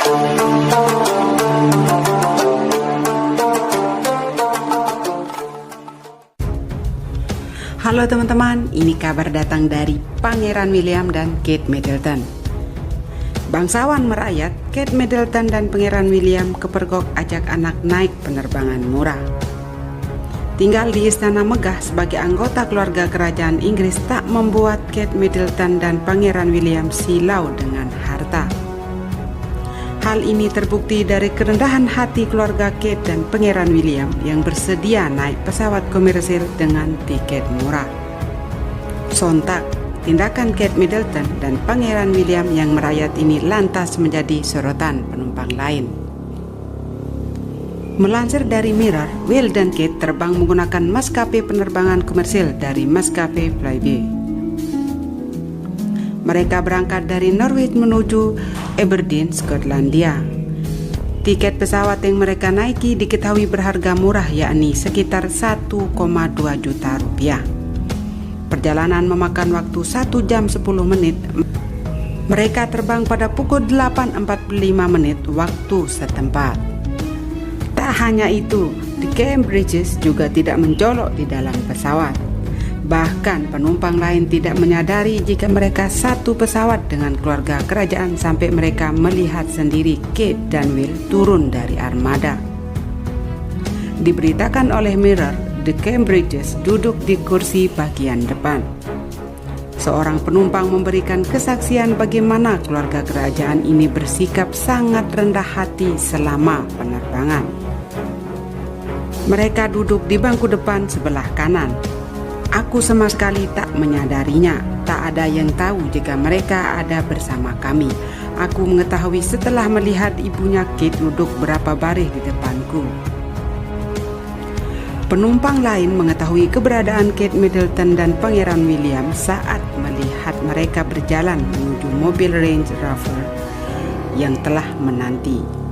Halo teman-teman, ini kabar datang dari Pangeran William dan Kate Middleton. Bangsawan merayat, Kate Middleton dan Pangeran William kepergok ajak anak naik penerbangan murah. Tinggal di istana megah sebagai anggota keluarga kerajaan Inggris tak membuat Kate Middleton dan Pangeran William silau dengan harta. Hal ini terbukti dari kerendahan hati keluarga Kate dan Pangeran William yang bersedia naik pesawat komersil dengan tiket murah. Sontak, tindakan Kate Middleton dan Pangeran William yang merayat ini lantas menjadi sorotan penumpang lain. Melansir dari Mirror, Will dan Kate terbang menggunakan maskapai penerbangan komersil dari maskapai Flybe. Mereka berangkat dari Norwich menuju Aberdeen, Skotlandia. Tiket pesawat yang mereka naiki diketahui berharga murah, yakni sekitar 1,2 juta rupiah. Perjalanan memakan waktu 1 jam 10 menit. Mereka terbang pada pukul 8.45 menit waktu setempat. Tak hanya itu, The Cambridges juga tidak mencolok di dalam pesawat. Bahkan penumpang lain tidak menyadari jika mereka satu pesawat dengan keluarga kerajaan sampai mereka melihat sendiri Kate dan Will turun dari armada. Diberitakan oleh Mirror, The Cambridges duduk di kursi bagian depan. Seorang penumpang memberikan kesaksian bagaimana keluarga kerajaan ini bersikap sangat rendah hati selama penerbangan. Mereka duduk di bangku depan sebelah kanan. Aku sama sekali tak menyadarinya. Tak ada yang tahu jika mereka ada bersama kami. Aku mengetahui setelah melihat ibunya Kate duduk berapa baris di depanku. Penumpang lain mengetahui keberadaan Kate Middleton dan Pangeran William saat melihat mereka berjalan menuju mobil Range Rover yang telah menanti.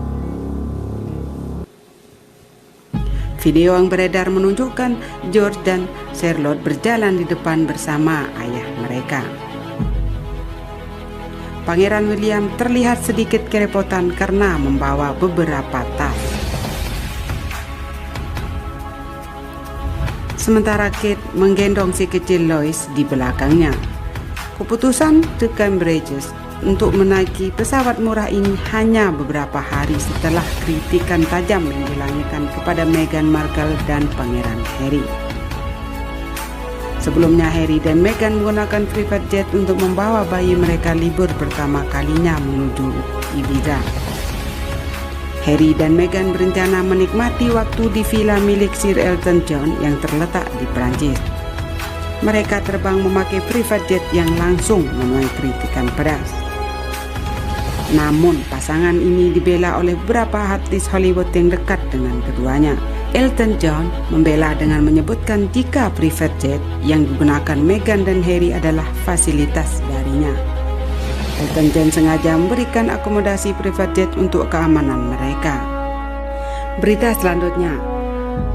Video yang beredar menunjukkan George dan Charlotte berjalan di depan bersama ayah mereka. Pangeran William terlihat sedikit kerepotan karena membawa beberapa tas. Sementara Kate menggendong si kecil Lois di belakangnya. Keputusan The Cambridges untuk menaiki pesawat murah ini hanya beberapa hari setelah kritikan tajam yang dilanjutkan kepada Meghan Markle dan Pangeran Harry. Sebelumnya Harry dan Meghan menggunakan private jet untuk membawa bayi mereka libur pertama kalinya menuju Ibiza. Harry dan Meghan berencana menikmati waktu di villa milik Sir Elton John yang terletak di Prancis. Mereka terbang memakai private jet yang langsung menuai kritikan pedas. Namun pasangan ini dibela oleh beberapa artis Hollywood yang dekat dengan keduanya. Elton John membela dengan menyebutkan jika private jet yang digunakan Meghan dan Harry adalah fasilitas darinya. Elton John sengaja memberikan akomodasi private jet untuk keamanan mereka. Berita selanjutnya,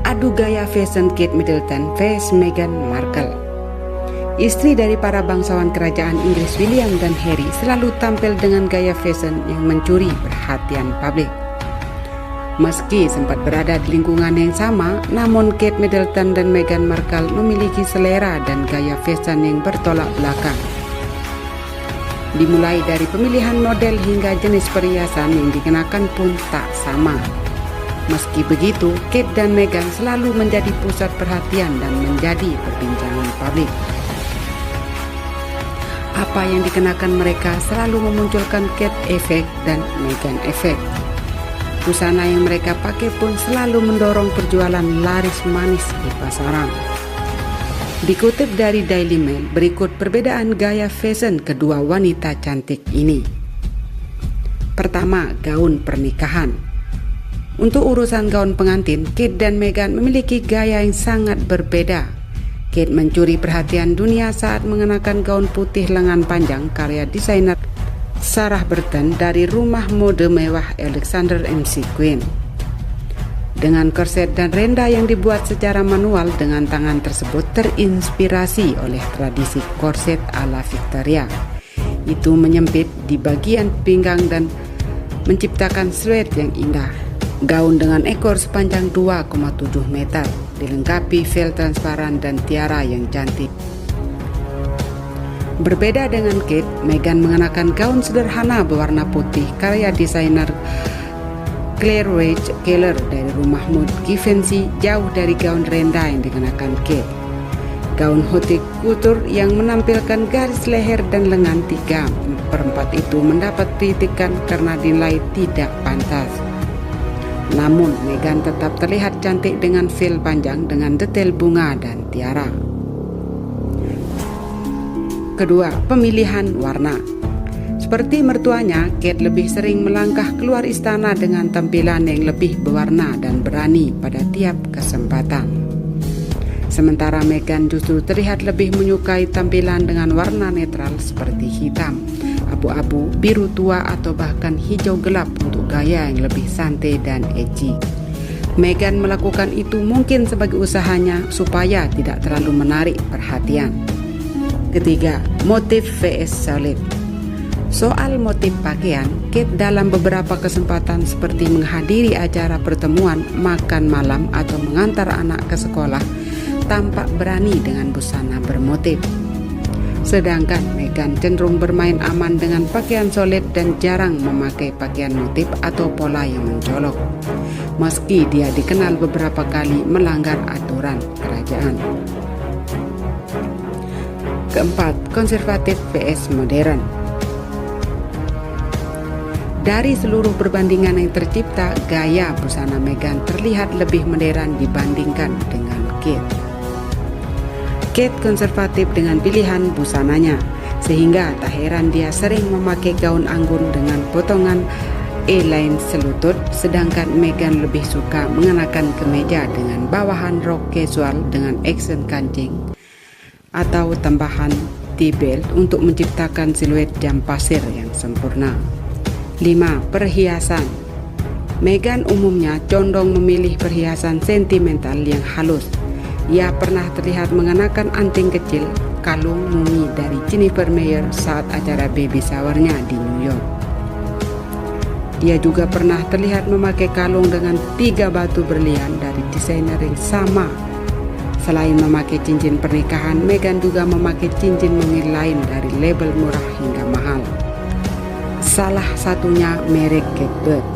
adu gaya fashion Kate Middleton vs Meghan Markle. Istri dari para bangsawan kerajaan Inggris William dan Harry selalu tampil dengan gaya fashion yang mencuri perhatian publik. Meski sempat berada di lingkungan yang sama, namun Kate Middleton dan Meghan Markle memiliki selera dan gaya fashion yang bertolak belakang. Dimulai dari pemilihan model hingga jenis perhiasan yang dikenakan pun tak sama. Meski begitu, Kate dan Meghan selalu menjadi pusat perhatian dan menjadi perbincangan publik. Apa yang dikenakan mereka selalu memunculkan Kate Effect dan Meghan Effect. Busana yang mereka pakai pun selalu mendorong perjualan laris manis di pasaran. Dikutip dari Daily Mail, berikut perbedaan gaya fashion kedua wanita cantik ini. Pertama, gaun pernikahan. Untuk urusan gaun pengantin, Kate dan Meghan memiliki gaya yang sangat berbeda. Kate mencuri perhatian dunia saat mengenakan gaun putih lengan panjang karya desainer Sarah Burton dari rumah mode mewah Alexander McQueen. Dengan korset dan renda yang dibuat secara manual dengan tangan tersebut terinspirasi oleh tradisi korset ala Victoria. Itu menyempit di bagian pinggang dan menciptakan siluet yang indah. Gaun dengan ekor sepanjang 2,7 meter, dilengkapi veil transparan dan tiara yang cantik. Berbeda dengan Kate, Meghan mengenakan gaun sederhana berwarna putih karya desainer Claire Waight Keller dari rumah mode Givenchy, jauh dari gaun rendah yang dikenakan Kate. Gaun haute couture yang menampilkan garis leher dan lengan 3/4 itu mendapat kritikan karena dinilai tidak pantas. Namun, Meghan tetap terlihat cantik dengan veil panjang dengan detail bunga dan tiara. Kedua, pemilihan warna. Seperti mertuanya, Kate lebih sering melangkah keluar istana dengan tampilan yang lebih berwarna dan berani pada tiap kesempatan. Sementara Meghan justru terlihat lebih menyukai tampilan dengan warna netral seperti hitam, abu-abu, biru tua atau bahkan hijau gelap untuk gaya yang lebih santai dan edgy. Meghan melakukan itu mungkin sebagai usahanya supaya tidak terlalu menarik perhatian. Ketiga, motif vs solid. Soal motif pakaian, Kate dalam beberapa kesempatan seperti menghadiri acara pertemuan, makan malam atau mengantar anak ke sekolah tampak berani dengan busana bermotif. Sedangkan Meghan cenderung bermain aman dengan pakaian solid dan jarang memakai pakaian motif atau pola yang mencolok. Meski dia dikenal beberapa kali melanggar aturan kerajaan. Keempat, konservatif vs modern. Dari seluruh perbandingan yang tercipta, gaya busana Meghan terlihat lebih modern dibandingkan dengan Kate. Kate konservatif dengan pilihan busananya, sehingga tak heran dia sering memakai gaun anggun dengan potongan A-line selutut, sedangkan Meghan lebih suka mengenakan kemeja dengan bawahan rok casual dengan aksen kancing atau tambahan T-belt untuk menciptakan siluet jam pasir yang sempurna. 5. Perhiasan. Meghan umumnya condong memilih perhiasan sentimental yang halus. Ia pernah terlihat mengenakan anting kecil, kalung mumi dari Jennifer Meyer saat acara baby showernya di New York. Dia juga pernah terlihat memakai kalung dengan 3 batu berlian dari desainer yang sama. Selain memakai cincin pernikahan, Meghan juga memakai cincin mungil lain dari label murah hingga mahal. Salah satunya merek Kate Bird.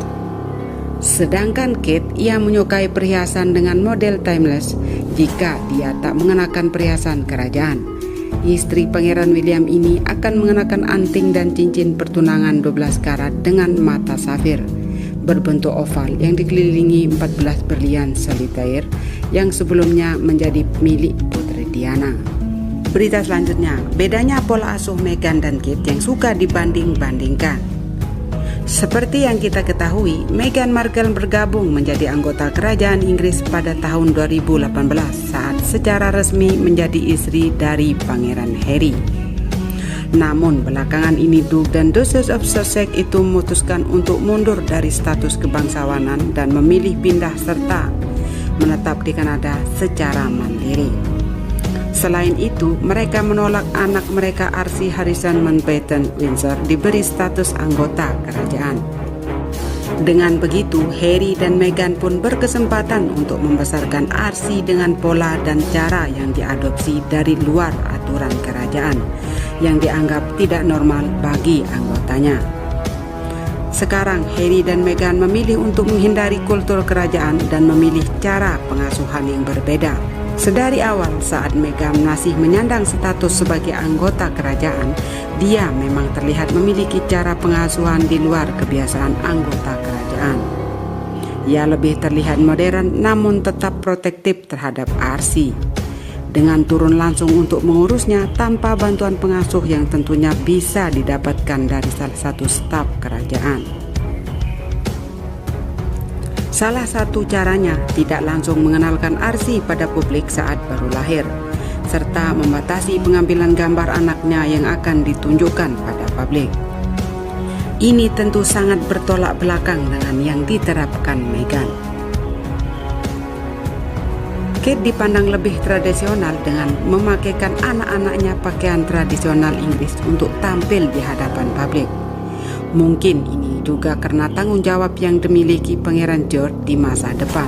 Sedangkan Kate, ia menyukai perhiasan dengan model timeless jika dia tak mengenakan perhiasan kerajaan. Istri Pangeran William ini akan mengenakan anting dan cincin pertunangan 12 karat dengan mata safir berbentuk oval yang dikelilingi 14 berlian solitaire yang sebelumnya menjadi milik Putri Diana. Berita selanjutnya, bedanya pola asuh Meghan dan Kate yang suka dibanding-bandingkan. Seperti yang kita ketahui, Meghan Markle bergabung menjadi anggota kerajaan Inggris pada tahun 2018 saat secara resmi menjadi istri dari Pangeran Harry. Namun belakangan ini Duke dan Duchess of Sussex itu memutuskan untuk mundur dari status kebangsawanan dan memilih pindah serta menetap di Kanada secara mandiri. Selain itu, mereka menolak anak mereka Archie Harrison Mountbatten Windsor diberi status anggota kerajaan. Dengan begitu, Harry dan Meghan pun berkesempatan untuk membesarkan Archie dengan pola dan cara yang diadopsi dari luar aturan kerajaan, yang dianggap tidak normal bagi anggotanya. Sekarang, Harry dan Meghan memilih untuk menghindari kultur kerajaan dan memilih cara pengasuhan yang berbeda. Sedari awal saat Meghan masih menyandang status sebagai anggota kerajaan, dia memang terlihat memiliki cara pengasuhan di luar kebiasaan anggota kerajaan. Ia lebih terlihat modern namun tetap protektif terhadap Archie, dengan turun langsung untuk mengurusnya tanpa bantuan pengasuh yang tentunya bisa didapatkan dari salah satu staf kerajaan. Salah satu caranya tidak langsung mengenalkan Archie pada publik saat baru lahir, serta membatasi pengambilan gambar anaknya yang akan ditunjukkan pada publik. Ini tentu sangat bertolak belakang dengan yang diterapkan Meghan. Kate dipandang lebih tradisional dengan memakaikan anak-anaknya pakaian tradisional Inggris untuk tampil di hadapan publik. Mungkin ini juga karena tanggung jawab yang dimiliki Pangeran George di masa depan.